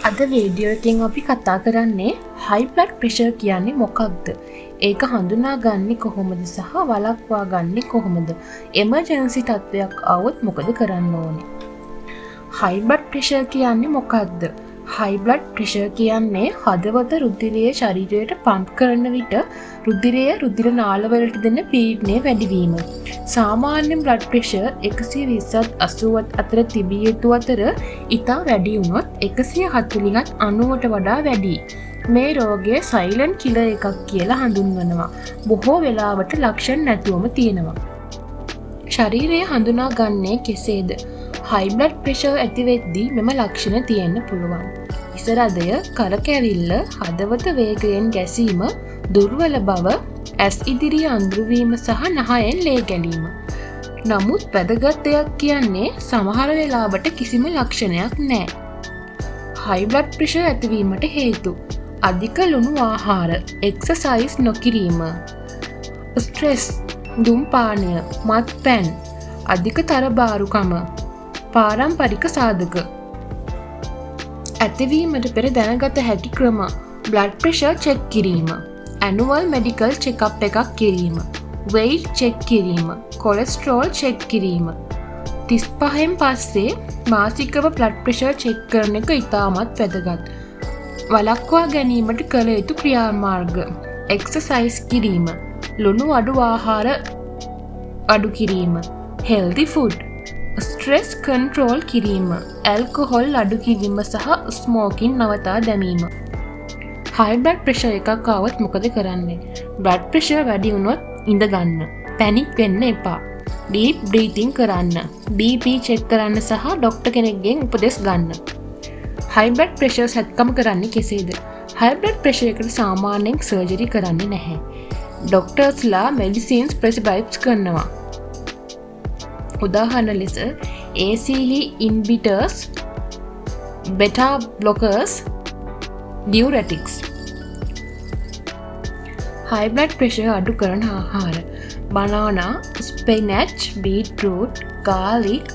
අද වීඩියෝ එකෙන් අපි කතා කරන්නේ high blood pressure කියන්නේ මොකක්ද? ඒක හඳුනා ගන්නේ කොහොමද සහ වළක්වා ගන්නේ කොහොමද? එමර්ජන්සි තත්ත්වයක් ආවොත් මොකද කරන්න ඕනේ? high blood pressure කියන්නේ මොකක්ද? high blood pressure කියන්නේ හදවත රුධිරය ශරීරයට පම්ප් කරන විට රුධිර නාලවලට දෙන පීඩනය වැඩිවීම. සාමාන්‍ය blood pressure 120ත් 80ත් අතර තිබිය යුතු අතර ඉතා වැඩි වුණොත් 140ත් 90ට වඩා වැඩි. මේ රෝගය සයිලන්ට් කිලර් එකක් කියලා හඳුන්වනවා. බොහෝ වෙලාවට ලක්ෂණ නැතුවම තියෙනවා. ශරීරය හඳුනා ගන්නේ කෙසේද? high blood pressure ඇති වෙද්දී මෙම ලක්ෂණ තියෙන්න පුළුවන්. ඉසරදය, කරකැවිල්ල, හදවත වේගයෙන් ගැසීම, දුර්වල බව, ඇස් ඉදිරිය අඳුරු වීම සහ නහයෙන් ලේ ගැලීම. නමුත් වැදගත් දෙයක් කියන්නේ සමහර වෙලාවට කිසිම ලක්ෂණයක් නැහැ. high blood pressure ඇතිවීමට හේතු: අධික ලුණු ආහාර, එක්සර්සයිස් නොකිරීම, ස්ට්‍රෙස්, දුම්පානය, මත්පැන්, අධික තරබාරුකම, පාරම්පරික සාධක. ඇතිවීමට පෙර දැනගත හැකි ක්‍රම: blood pressure check කිරීම, annual medical check-up එකක් කිරීම, weight check කිරීම, cholesterol check කිරීම. 35න් පස්සේ මාසිකව blood pressure check කරන එක ඉතාමත් වැදගත්. වළක්වා ගැනීමට කළ යුතු ක්‍රියාමාර්ග: exercise කිරීම, ලුණු අඩු ආහාර අඩු කිරීම, healthy food, ස්ට්‍රෙස් කන්ට්‍රෝල් කිරීම, ඇල්කොහොල් අඩු කිරීම සහ ස්මෝකින් නවතා දැමීම. high blood pressure එකක් ආවොත් මොකද කරන්නේ? blood pressure වැඩි වුණොත් ඉඳ ගන්න. පැනික් වෙන්න එපා. deep breathing කරන්න. BP check කරන්න සහ ඩොක්ටර් කෙනෙක්ගෙන් උපදෙස් ගන්න. high blood pressure සැත්කම කරන්නේ කෙසේද? high blood pressure එකට සාමාන්‍යයෙන් සර්ජරි කරන්නේ නැහැ. ඩොක්ටර්ස්ලා medicines prescribe කරනවා. උදාහරණ ලෙස ACE inhibitors, beta blockers, diuretics. high blood pressure අඩු කරන ආහාර: banana, spinach, beetroot, garlic,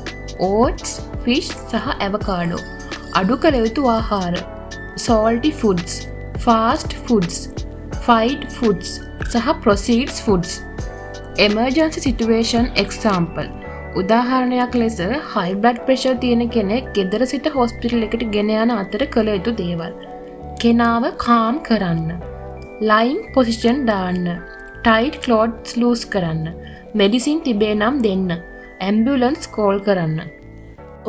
oats, fish සහ avocado. අඩු කළ යුතු ආහාර: salty foods, fast foods, fried foods සහ processed foods. emergency situation example: උදාහරණයක් ලෙස high blood pressure තියෙන කෙනෙක් ගෙදර සිට හොස්පිටල් එකට ගෙන යන අතර කළ යුතු දේවල්: කෙනාව calm කරන්න, lying position දාන්න, tight clothes loose කරන්න, medicine තිබේ නම් දෙන්න, ambulance call කරන්න.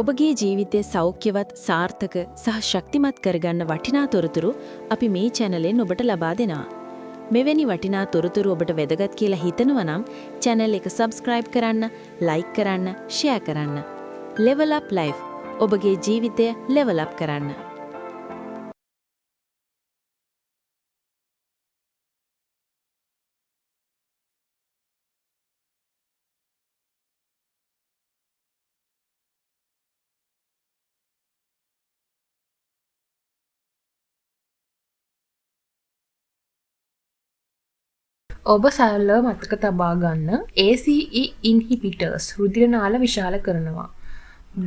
ඔබගේ ජීවිතය සෞඛ්‍යවත්, සාර්ථක සහ ශක්තිමත් කරගන්න වටිනා තොරතුරු අපි මේ channelෙන් ඔබට ලබා දෙනවා. මෙවැනි වටිනා තොරතුරු ඔබට වැදගත් කියලා හිතනවා නම් channel එක subscribe කරන්න, like කරන්න, share කරන්න. Level Up Life. ඔබගේ ජීවිතය level up කරන්න. ඔබ සරලව මතක තබා ගන්න. ACE inhibitors රුධිර නාල විශාල කරනවා.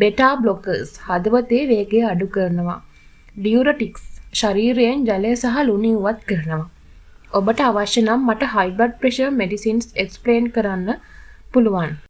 beta blockers හදවතේ වේගය අඩු කරනවා. diuretics ශරීරයෙන් ජලය සහ ලුණු ඉවත් කරනවා. ඔබට අවශ්‍ය නම් මට high blood pressure medicines explain කරන්න පුළුවන්.